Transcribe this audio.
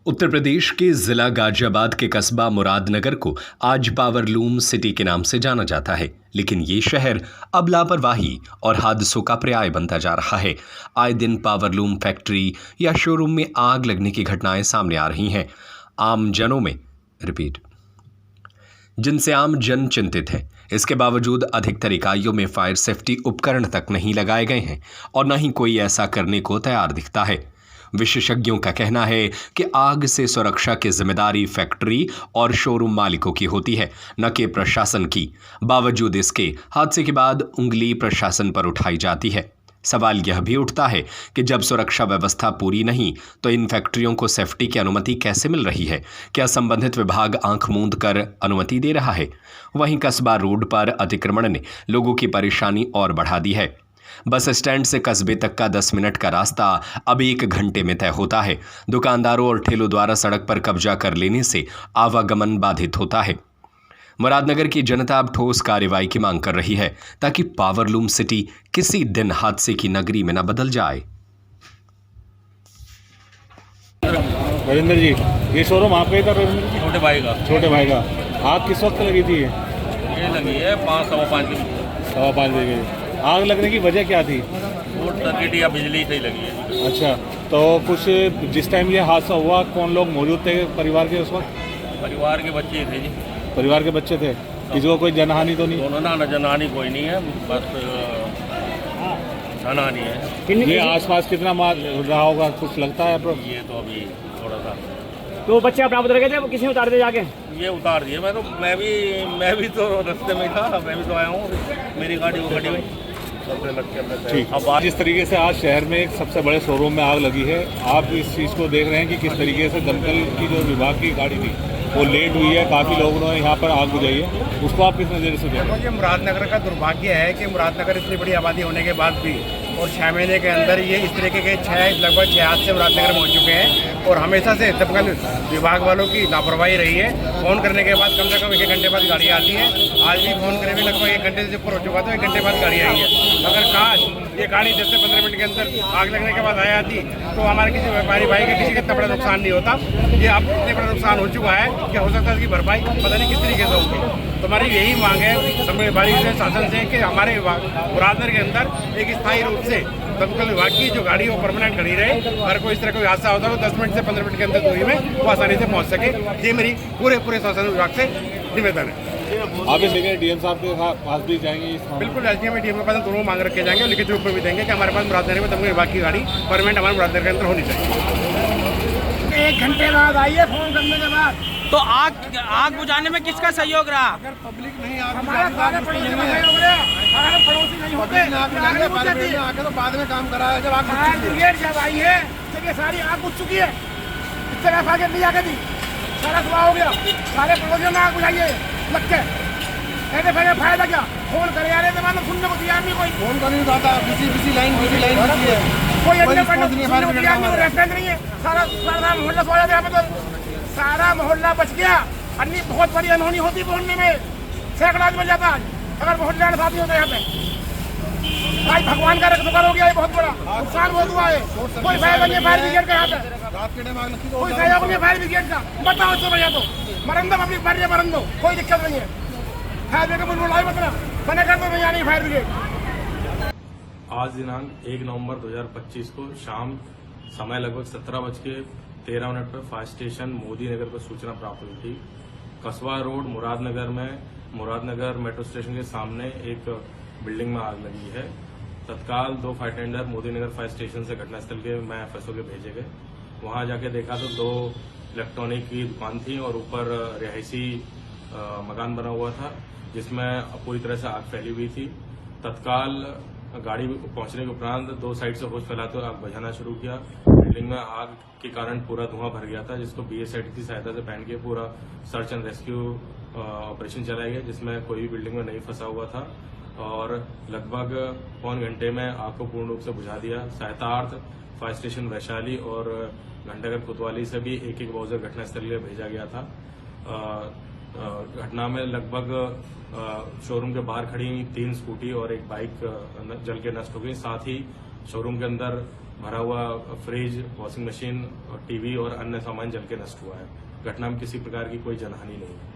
उत्तर प्रदेश के जिला गाजियाबाद के कस्बा मुरादनगर को आज पावरलूम सिटी के नाम से जाना जाता है, लेकिन ये शहर अब लापरवाही और हादसों का पर्याय बनता जा रहा है। आए दिन पावरलूम फैक्ट्री या शोरूम में आग लगने की घटनाएं सामने आ रही हैं। जिनसे आम जन चिंतित है। इसके बावजूद अधिकतर इकाइयों में फायर सेफ्टी उपकरण तक नहीं लगाए गए हैं और न ही कोई ऐसा करने को तैयार दिखता है। विशेषज्ञों का कहना है कि आग से सुरक्षा की जिम्मेदारी फैक्ट्री और शोरूम मालिकों की होती है, न कि प्रशासन की। बावजूद इसके हादसे के बाद उंगली प्रशासन पर उठाई जाती है। सवाल यह भी उठता है कि जब सुरक्षा व्यवस्था पूरी नहीं तो इन फैक्ट्रियों को सेफ्टी की अनुमति कैसे मिल रही है? क्या संबंधित विभाग आंख मूंद कर अनुमति दे रहा है? वहीं कस्बा रोड पर अतिक्रमण ने लोगों की परेशानी और बढ़ा दी है। बस स्टैंड से कस्बे तक का 10 मिनट का रास्ता अब 1 घंटे में तय होता है। दुकानदारों और ठेलों द्वारा सड़क पर कब्जा कर लेने से आवागमन बाधित होता है। मुरादनगर की जनता अब ठोस कार्रवाई की मांग कर रही है ताकि पावरलूम सिटी किसी दिन हादसे की नगरी में न बदल जाए। रविंद्र जी, ये शोरूम आपका ही था? रविंद्र जी, छोटे भाई का। छोटे भाई का। आग किस वक्त लगी थी? ये लगी है 5-5:15 की। 5:15 बजे। आग लगने की वजह क्या थी? शॉर्ट सर्किट या बिजली से ही लगी है। अच्छा, तो कुछ जिस टाइम ये हादसा हुआ कौन लोग मौजूद थे परिवार के उस वक्त? परिवार के बच्चे थे जी। परिवार के बच्चे थे। किसी को कोई जनहानि तो नहीं? दोनों ना जनहानि कोई नहीं है, बस जनहानि है। ये आसपास कितना मार रहा होगा, कुछ लगता है? ये तो अभी थोड़ा सा। तो बच्चे अपना उतर गए थे, वो किसी ने उतार दे जाके? ये उतार दिए। मैं भी तो रास्ते में था, मैं भी तो आया हूँ। मेरी गाड़ी वो खड़ी हुई। ठीक। अब जिस तरीके से आज शहर में एक सबसे बड़े शोरूम में आग लगी है, आप इस चीज़ को देख रहे हैं कि किस तरीके से दमकल की जो विभाग की गाड़ी थी वो लेट हुई है, काफ़ी लोगों ने यहाँ पर आग बुझाई है, उसको आप किस नज़र से देखें? ये मुरादनगर का दुर्भाग्य है कि मुरादनगर इतनी बड़ी आबादी होने के बाद भी और 6 महीने के अंदर ये इस तरीके के लगभग 6 हादसे मुरादनगर में हो चुके हैं और हमेशा से दमकल विभाग वालों की लापरवाही रही है। फ़ोन करने के बाद कम से कम 1 घंटे बाद गाड़ी आती है। आज भी फ़ोन करे भी लगभग 1 घंटे से ऊपर हो चुका था, 1 घंटे बाद गाड़ी आई है। अगर काश ये गाड़ी 10 से 15 मिनट के अंदर आग लगने के बाद आ जाती तो हमारे किसी व्यापारी भाई का किसी का इतना बड़ा नुकसान नहीं होता। ये अब इतने बड़ा नुकसान हो चुका है कि हो सकता है इसकी भरपाई पता नहीं किस तरीके से होगी। तो हमारी यही मांग है जिम्मेदारी से, शासन से, कि हमारे मुरादनगर के अंदर एक स्थायी रूप से दमकल विभाग की जो गाड़ी वो परमानेंट खड़ी रहे। अगर कोई इस तरह कोई हादसा होता है तो 10 मिनट से 15 मिनट के अंदर दूरी में वो आसानी से पहुंच सके। ये मेरी पूरे शासन विभाग से निवेदन है। आप इस लेकर डीएम साहब के पास भी जाएंगे? बिल्कुल, एसडीएम डीएम के पास दोनों मांग रखे जाएंगे, लिखित रूप में भी देंगे कि हमारे पास मुरादनगर में दमकल विभाग की गाड़ी परमानेंट हमारे मुरादनगर के अंदर होनी चाहिए। 1 घंटे बाद आई है फ़ोन करने के बाद। तो आग बुझाने में किसका सहयोग रहा? अगर पब्लिक नहीं हमारे पड़ोसी नहीं होते आगे तो बाद में काम करा है। जब आग ब्रिगेड जब आई है तो ये सारी आग बुझ चुकी है। इस तरह आगे नहीं आगे थी, सारा सुबह हो गया, सारे पड़ोसियों में आग बुझाइए लग के। ऐसे फिर फायदा क्या? फोन करे यार, जमाना सुनने को तैयार नहीं, कोई फोन कर नहीं पाता। बिजी लाइन है, कोई रेस्टोरेंट नहीं है। सारा मोहल्ला सो जाता है, तो सारा मोहल्ला बच गया। अन्य बहुत बड़ी अनहोनी होती बोलने में, सैकड़ा बच जाता है अगर मोहल्ला साथी होता है यहाँ पे। भाई भगवान का रखवाला हो गया है, बहुत बड़ा नुकसान बहुत हुआ है। कोई सहयोग नहीं फायर ब्रिगेड का यहाँ पे, कोई सहयोग नहीं फायर ब्रिगेड का। बताओ इसको भैया, तो मरंदो पब्लिक मर जाए, मरंदो, कोई दिक्कत नहीं है। फायर ब्रिगेड को बुलाई मतलब बने कर दो भैया, नहीं फायर ब्रिगेड। आज दिनांक 1 नवंबर 2025 को शाम समय लगभग 17:13 पर फायर स्टेशन मोदी नगर पर सूचना प्राप्त हुई थी। कस्बा रोड मुरादनगर में मुरादनगर मेट्रो स्टेशन के सामने एक बिल्डिंग में आग लगी है। तत्काल 2 फायर टेंडर मोदी नगर फायर स्टेशन से घटनास्थल के FSO के भेजे गए। वहां जाके देखा तो 2 इलेक्ट्रॉनिक की दुकान थी और ऊपर रिहायशी मकान बना हुआ था, जिसमें पूरी तरह से आग फैली हुई थी। तत्काल गाड़ी पहुंचने के उपरांत 2 साइड से होश फैलाते हुए आग बुझाना शुरू किया। बिल्डिंग में आग के कारण पूरा धुआं भर गया था, जिसको BSIT की सहायता से पहन के पूरा सर्च एंड रेस्क्यू ऑपरेशन चलाया गया, जिसमें कोई भी बिल्डिंग में नहीं फंसा हुआ था और लगभग पौन घंटे में आग को पूर्ण रूप से बुझा दिया। सहायतार्थ फायर स्टेशन वैशाली और घंटाघर कोतवाली से भी एक बाउजर घटनास्थल के लिए भेजा गया था। घटना में लगभग शोरूम के बाहर खड़ी 3 स्कूटी और एक बाइक जल के नष्ट हो गई। साथ ही शोरूम के अंदर भरा हुआ फ्रिज, वॉशिंग मशीन, टीवी और अन्य सामान जल के नष्ट हुआ है। घटना में किसी प्रकार की कोई जनहानि नहीं है।